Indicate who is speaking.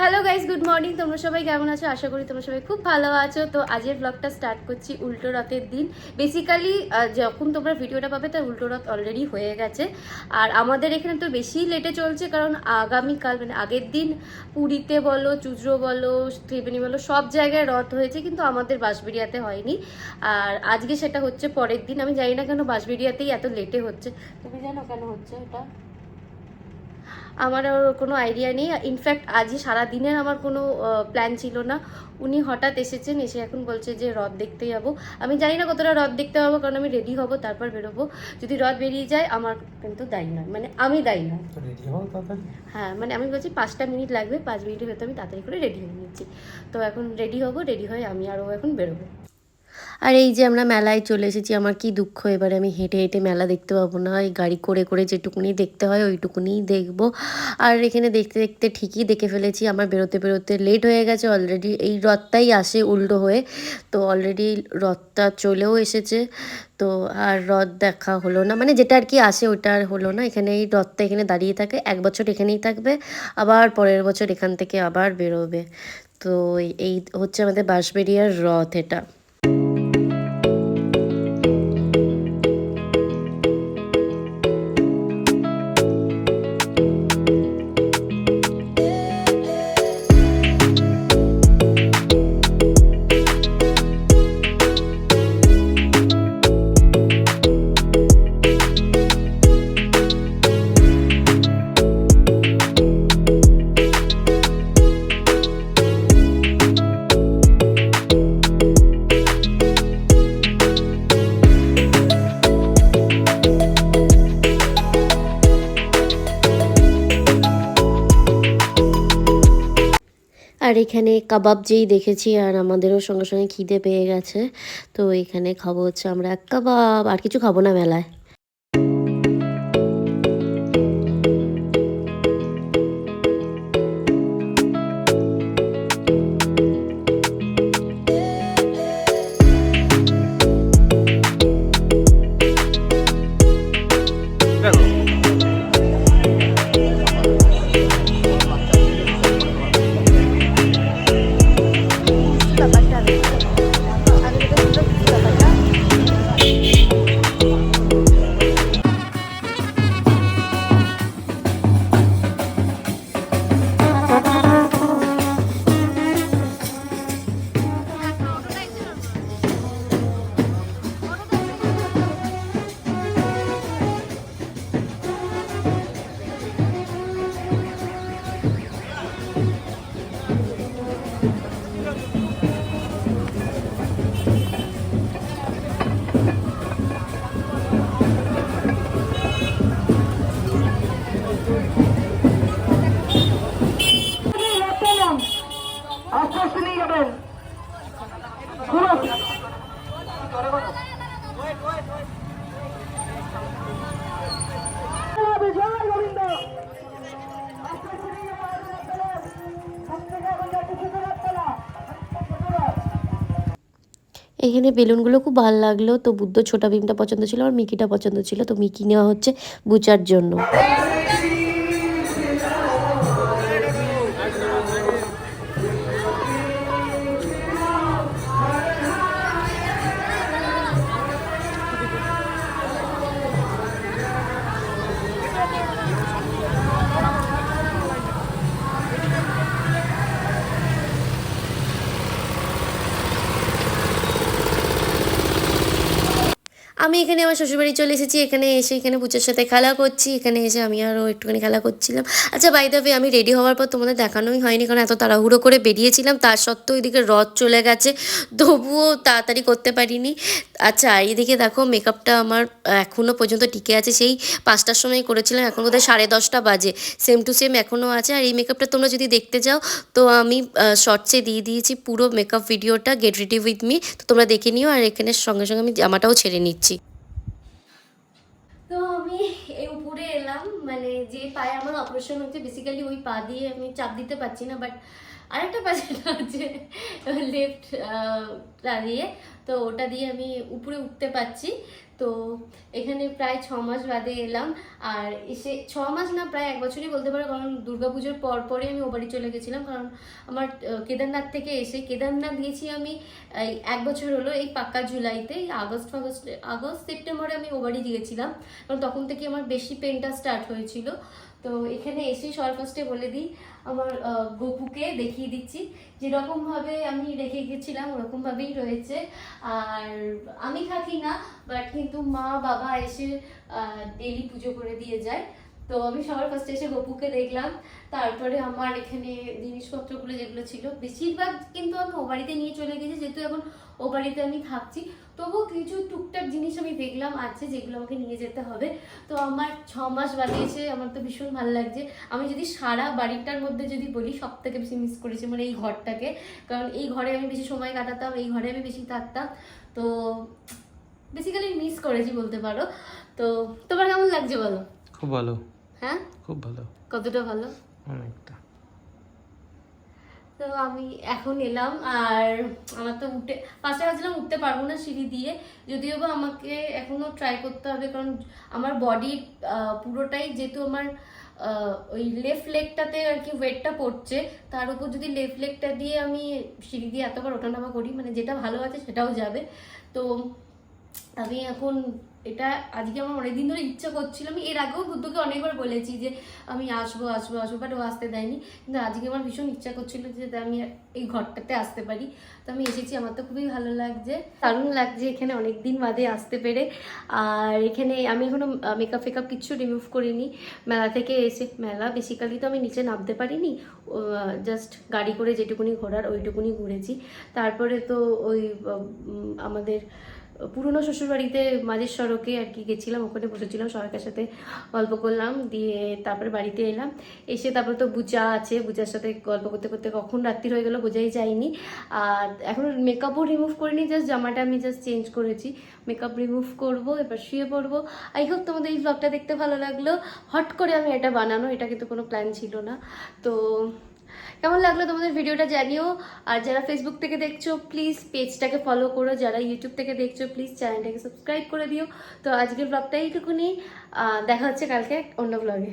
Speaker 1: Hello guys, good morning. তোমরা সবাই কেমন আছো? আশা করি তোমরা সবাই খুব ভালো আছো। তো আজকের ব্লগটা স্টার্ট করছি উল্টো রথের দিন। বেসিক্যালি যখন তোমরা ভিডিওটা পাবে তার উল্টো রথ অলরেডি হয়ে গেছে। আর আমাদের এখানে তো বেশি লেটে চলছে, কারণ আগামীকাল মানে আগের দিন পুরীতে বলো, চুঁচড়ো বলো, ত্রিবেণী বলো, সব জায়গায় রথ হয়েছে, কিন্তু আমাদের বাঁশবেড়িয়াতে হয়নি। আর আজকে সেটা হচ্ছে পরের দিন। আমি জানি না কেন বাঁশবেড়িয়াতেই এত লেটে হচ্ছে। তুমি জানো কেন হচ্ছে এটা? আমার কোনো আইডিয়া নেই। ইনফ্যাক্ট আজই সারাদিনের আমার কোনো প্ল্যান ছিল না। উনি হঠাৎ এসেছেন, এসে এখন বলছে যে রথ দেখতে যাবো। আমি জানি না কতটা রথ দেখতে পাবো, কারণ আমি রেডি হব তারপর বেরোবো। যদি রথ বেরিয়ে যায় আমার কিন্তু দায়ী নয়, মানে আমি দায়ী নয়। হ্যাঁ, মানে আমি বলছি 5টা মিনিট লাগবে, 5 মিনিটের ভেতর আমি তাড়াতাড়ি করে রেডি হয়ে নিচ্ছি। তো এখন রেডি হব, রেডি হয়ে আমি আরও এখন বেরোবো। আর এই যে আমরা মেলায় চলে এসেছি। আমার কি দুঃখ, এবারে আমি হেঁটে হেঁটে মেলা দেখতে পাবো না। এই গাড়ি করে করে যেটুকুনি দেখতে হয় ওইটুকুনিই দেখবো। আর এখানে দেখতে দেখতে ঠিকই দেখে ফেলেছি। আমার বেরোতে বেরোতে লেট হয়ে গেছে অলরেডি। এই রথটাই আসে উল্টো হয়ে, তো অলরেডি রথটা চলেও এসেছে। তো আর রথ দেখা হলো না, মানে যেটা আর কি আসে ওইটা আর হলো না। এখানে এই রথটা এখানে দাঁড়িয়ে থাকে, 1 বছর এখানেই থাকবে, আবার পরের বছর এখান থেকে আবার বেরোবে। তো এই হচ্ছে আমাদের বাঁশবেড়িয়ার রথ এটা। আর এখানে কাবাব যেই দেখেছি, আর আমাদেরও সঙ্গে সঙ্গে খিদে পেয়ে গেছে। তো এখানে খাবো হচ্ছে আমরা এক কাবাব, আর কিছু খাবো না মেলায়। এখানে বেলুনগুলো খুব ভালো লাগলো। তো বুদ্ধ ছোটা ভীমটা পছন্দ ছিল, আর মিকিটা পছন্দ ছিল, তো মিকি নেওয়া হচ্ছে বুচার জন্য। আমি এখানে আমার শ্বশুরবাড়ি চলে এসেছি। এখানে এসে এখানে পুজোর সাথে খেলা করছি। এখানে এসে আমি আরও একটুখানি খেলা করছিলাম। আচ্ছা, বাই দ্য ওয়ে, আমি রেডি হওয়ার পর তোমাদের দেখানোই হয়নি, কারণ এত তাড়াহুড়ো করে বেরিয়েছিলাম। তার সত্ত্বেও এদিকে রথ চলে গেছে, তবুও তাড়াতাড়ি করতে পারিনি। আচ্ছা, এইদিকে দেখো মেকআপটা আমার এখনও পর্যন্ত টিকে আছে। সেই 5টার সময় করেছিলাম, এখন বোধহয় 10:30 বাজে। সেম টু সেম এখনও আছে। আর এই মেকআপটা তোমরা যদি দেখতে যাও তো আমি শর্টসে দিয়ে দিয়েছি পুরো মেকআপ ভিডিওটা, গেট রেডি উইথ মি। তো তোমরা দেখে নিও। আর এখানে সঙ্গে সঙ্গে আমি জামাটাও ছেড়ে নিচ্ছি। তো আমি এই উপরে এলাম, মানে যে পায়ে আমার অপারেশন হচ্ছে, বেসিক্যালি ওই পা দিয়ে আমি চাপ দিতে পারছি না, বাট আরেকটা পা যেটা আছে লেফট দিয়ে, তো ওটা দিয়ে আমি উপরে উঠতে পারছি। তো এখানে প্রায় 6 মাস বাদে এলাম। আর এসে 6 মাস না, প্রায় 1 বছরই বলতে পারো, কারণ দুর্গাপুজোর পরে আমি ও বাড়ি চলে গেছিলাম। কারণ আমার কেদারনাথ থেকে এসে, কেদারনাথ গেছি আমি এই 1 বছর হলো, এই পাক্কা জুলাইতে, আগস্ট সেপ্টেম্বরে আমি ও বাড়ি গিয়েছিলাম। কারণ তখন থেকে আমার বেশি পেনটা স্টার্ট হয়েছিল। তো এখানে এসে সবার ফার্স্টে বলে দিই, আমার গপুকে দেখিয়ে দিচ্ছি, যেরকমভাবে আমি রেখে গেছিলাম ওরকমভাবেই রয়েছে। আর আমি থাকি না, বাট কিন্তু মা বাবা এসে ডেলি পুজো করে দিয়ে যায়। তো আমি সবার ফার্স্টে এসে গপুকে দেখলাম। তারপরে আমার এখানে জিনিসপত্রগুলো যেগুলো ছিল বেশিরভাগ কিন্তু আমি ও বাড়িতে নিয়ে চলে গেছি, যেহেতু এখন ও বাড়িতে আমি থাকছি। তবুও কিছু টুকটাক জিনিস আমি দেখলাম আছে যেগুলো আমাকে নিয়ে যেতে হবে। তো আমার 6 মাস বাদে এসে আমার তো ভীষণ ভালো লাগছে। আমি যদি সারা বাড়িটার মধ্যে যদি বলি, সব থেকে বেশি মিস করেছি মানে এই ঘরটাকে। কারণ এই ঘরে আমি বেশি সময় কাটাতাম, এই ঘরে আমি বেশি থাকতাম। তো বেসিক্যালি মিস করেছি বলতে পারো। তো তোমার কেমন লাগছে বলো?
Speaker 2: খুব ভালো।
Speaker 1: হ্যাঁ,
Speaker 2: খুব ভালো।
Speaker 1: কতটা ভালো?
Speaker 2: অনেকটা।
Speaker 1: তো আমি এখন এলাম, আর আমার তো ফার্স্টে ভাবছিলাম উঠতে পারবো না সিঁড়ি দিয়ে, যদিও বা আমাকে এখনো ট্রাই করতে হবে। কারণ আমার বডির পুরোটাই, যেহেতু আমার ওই লেফট লেগটাতে আর কি ওয়েটটা পড়ছে, তার উপর যদি লেফট লেগটা দিয়ে আমি সিঁড়ি দিয়ে এতবার ওঠানামা করি, মানে যেটা ভালো আছে সেটাও যাবে। তো আমি এখন এটা আজকে আমার অনেকদিন ধরে ইচ্ছা করছিল। আমি এর আগেও বুদ্ধকে অনেকবার বলেছি যে আমি আসবো আসবো আসবো, বাট ও আসতে দেয়নি। কিন্তু আজকে আমার ভীষণ ইচ্ছা করছিল যে আমি এই ঘরটাতে আসতে পারি। তো আমি এসেছি, আমার তো খুবই ভালো লাগছে, দারুণ লাগছে এখানে অনেকদিন বাদে আসতে পেরে। আর এখানে আমি এখনো মেকআপ ফেকআপ কিচ্ছু রিমুভ করিনি। মেলা থেকে এসে, মেলা বেসিক্যালি তো আমি নিচে নামতে পারিনি, জাস্ট গাড়ি করে যেটুকুনি ঘোরার ওইটুকুনি ঘুরেছি। তারপরে তো ওই আমাদের পুরনো শ্বশুরবাড়িতে মাঝের সড়কে আর কি গেছিলাম, ওখানে বসেছিলাম, সবাইকার সাথে গল্প করলাম, দিয়ে তারপরে বাড়িতে এলাম। এসে তারপরে তো বুচা আছে, বুচার সাথে গল্প করতে করতে কখন রাত্রি হয়ে গেল বোঝাই যায়নি। আর এখন মেকআপও রিমুভ করিনি, জাস্ট জামাটা আমি জাস্ট চেঞ্জ করেছি। মেকআপ রিমুভ করবো, এবার শুয়ে পড়বো। আই হোপ তোমাদের এই ব্লগটা দেখতে ভালো লাগলো। হট করে আমি এটা বানানো, এটা কিন্তু কোনো প্ল্যান ছিল না। তো কেমন লাগলো তোমাদের ভিডিওটা জানিও। আর যারা ফেসবুক থেকে দেখছো প্লিজ পেজটাকে ফলো করো, যারা ইউটিউব থেকে দেখছো প্লিজ চ্যানেলটাকে সাবস্ক্রাইব করে দিও। তো আজকের ব্লগটা এইটুকুনি, দেখা হচ্ছে কালকে অন্য ব্লগে।